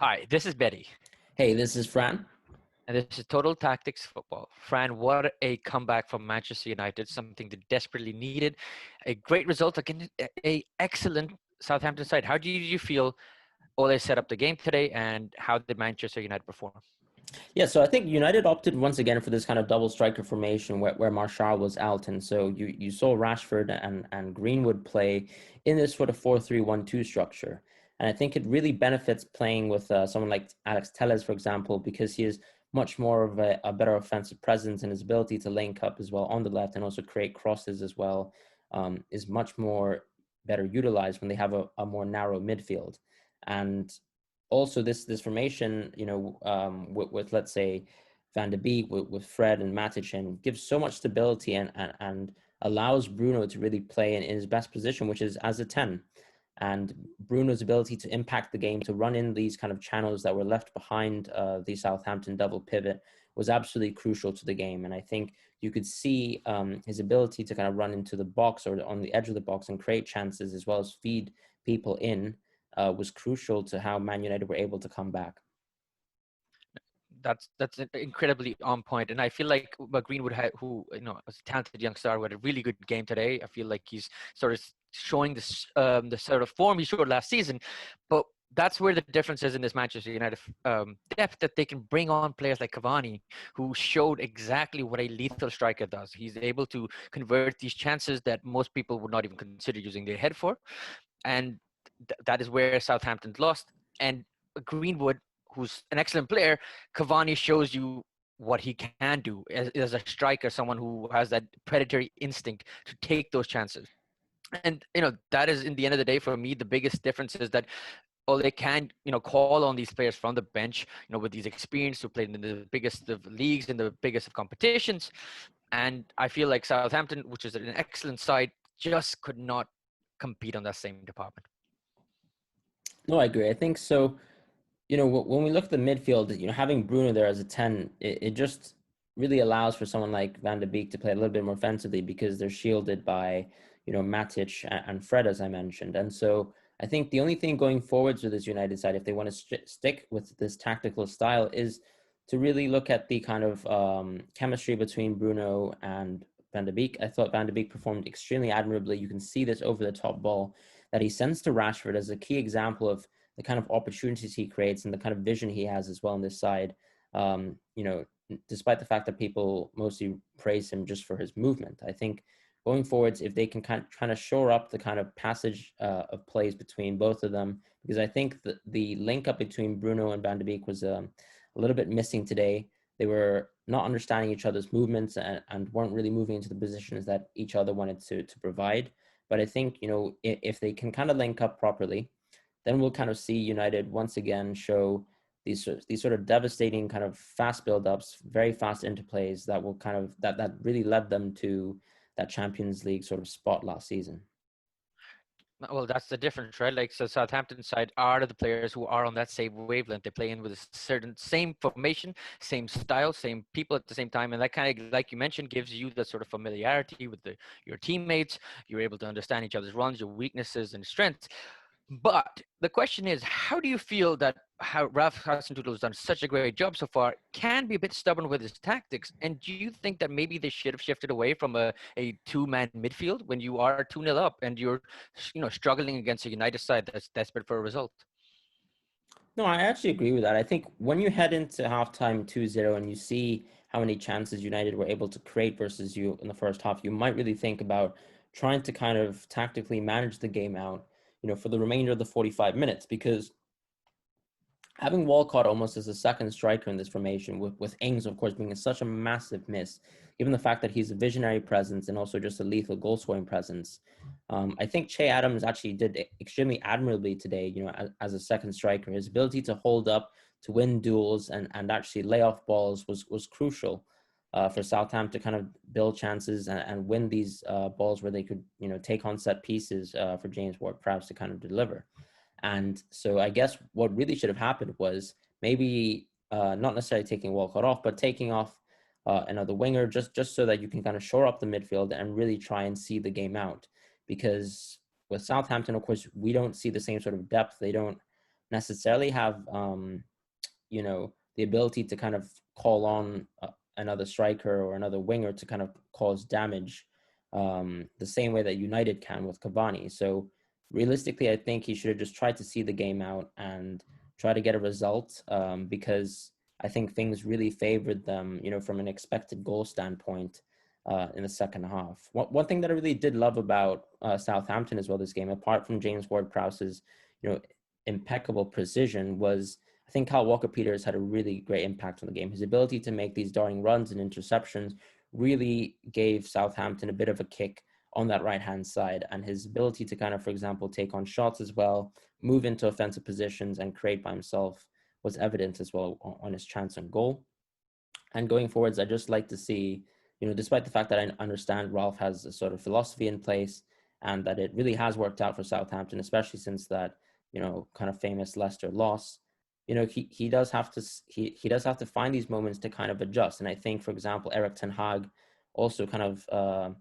Hi, this is Betty, Hey, this is Fran. and this is Total Tactics Football. Fran, what a comeback from Manchester United, something they desperately needed. A great result against a excellent Southampton side. How did you feel Ole set up the game today, and how did Manchester United perform? Yeah, so I think United opted once again for this kind of double striker formation where Martial was out. And so you saw Rashford and Greenwood play in this sort of 4-3-1-2 structure. And I think it really benefits playing with someone like Alex Telles, for example, because he is much more of a better offensive presence, and his ability to link up as well on the left and also create crosses as well is much more better utilized when they have a more narrow midfield. And also this formation, with let's say Van de Beek with Fred and Matic, and gives so much stability and allows Bruno to really play in his best position, which is as a 10. And Bruno's ability to impact the game, to run in these kind of channels that were left behind the Southampton double pivot, was absolutely crucial to the game. And I think you could see his ability to kind of run into the box or on the edge of the box and create chances as well as feed people in was crucial to how Man United were able to come back. That's incredibly on point, and I feel like Greenwood, who was a talented young star, who had a really good game today. I feel like he's sort of showing this the sort of form he showed last season, but that's where the difference is in this Manchester United depth, that they can bring on players like Cavani, who showed exactly what a lethal striker does. He's able to convert these chances that most people would not even consider using their head for, and that is where Southampton lost. And Greenwood, who's an excellent player, Cavani shows you what he can do as a striker, someone who has that predatory instinct to take those chances. And that is, in the end of the day, for me, the biggest difference is that they can call on these players from the bench, with these experience, who played in the biggest of leagues, in the biggest of competitions. And I feel like Southampton, which is an excellent side, just could not compete on that same department. No, I agree. I think so. When we look at the midfield, having Bruno there as a 10, it just really allows for someone like Van de Beek to play a little bit more offensively because they're shielded by, Matic and Fred, as I mentioned. And so I think the only thing going forwards with this United side, if they want to stick with this tactical style, is to really look at the kind of chemistry between Bruno and Van de Beek. I thought Van de Beek performed extremely admirably. You can see this over the top ball that he sends to Rashford as a key example of the kind of opportunities he creates and the kind of vision he has as well on this side. Despite the fact that people mostly praise him just for his movement, I think going forwards, if they can kind of shore up the kind of passage of plays between both of them, because I think the link up between Bruno and Van de Beek was a little bit missing today. They were not understanding each other's movements and weren't really moving into the positions that each other wanted to provide. But I think, if they can kind of link up properly, then we'll kind of see United once again show these sort of devastating kind of fast build-ups, very fast interplays that will kind of that really led them to that Champions League sort of spot last season. Well, that's the difference, right? Like, so Southampton side are the players who are on that same wavelength. They play in with a certain same formation, same style, same people at the same time, and that kind of, like you mentioned, gives you that sort of familiarity with your teammates. You're able to understand each other's runs, your weaknesses, and strengths. But the question is, how do you feel that how Ralph Hasenhuttl has done such a great job so far can be a bit stubborn with his tactics? And do you think that maybe they should have shifted away from a two-man midfield when you are 2-0 up and you're struggling against a United side that's desperate for a result? No, I actually agree with that. I think when you head into halftime 2-0 and you see how many chances United were able to create versus you in the first half, you might really think about trying to kind of tactically manage the game out, for the remainder of the 45 minutes, because having Walcott almost as a second striker in this formation, with Ings, of course, being such a massive miss, given the fact that he's a visionary presence and also just a lethal goal-scoring presence. I think Che Adams actually did extremely admirably today, as a second striker. His ability to hold up, to win duels, and actually lay off balls was crucial for Southampton to kind of build chances and win these balls where they could, take on set pieces for James Ward-Prowse to kind of deliver. And so I guess what really should have happened was maybe not necessarily taking Walcott off, but taking off another winger just so that you can kind of shore up the midfield and really try and see the game out. Because with Southampton, of course, we don't see the same sort of depth. They don't necessarily have, the ability to kind of call on another striker or another winger to kind of cause damage the same way that United can with Cavani. So realistically, I think he should have just tried to see the game out and try to get a result because I think things really favored them, from an expected goal standpoint in the second half. One thing that I really did love about Southampton as well this game, apart from James Ward-Prowse's, impeccable precision, was I think Kyle Walker-Peters had a really great impact on the game. His ability to make these darting runs and interceptions really gave Southampton a bit of a kick on that right-hand side, and his ability to kind of, for example, take on shots as well, move into offensive positions and create by himself was evident as well on his chance on goal. And going forwards, I just like to see, despite the fact that I understand Ralph has a sort of philosophy in place and that it really has worked out for Southampton, especially since that, kind of famous Leicester loss, he does have to find these moments to kind of adjust. And I think, for example, Erik ten Hag also kind of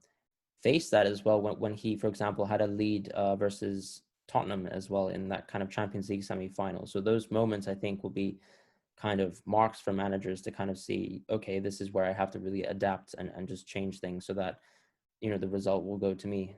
faced that as well when he, for example, had a lead versus Tottenham as well in that kind of Champions League semi-final. So those moments, I think, will be kind of marks for managers to kind of see, okay, this is where I have to really adapt and just change things so that, the result will go to me.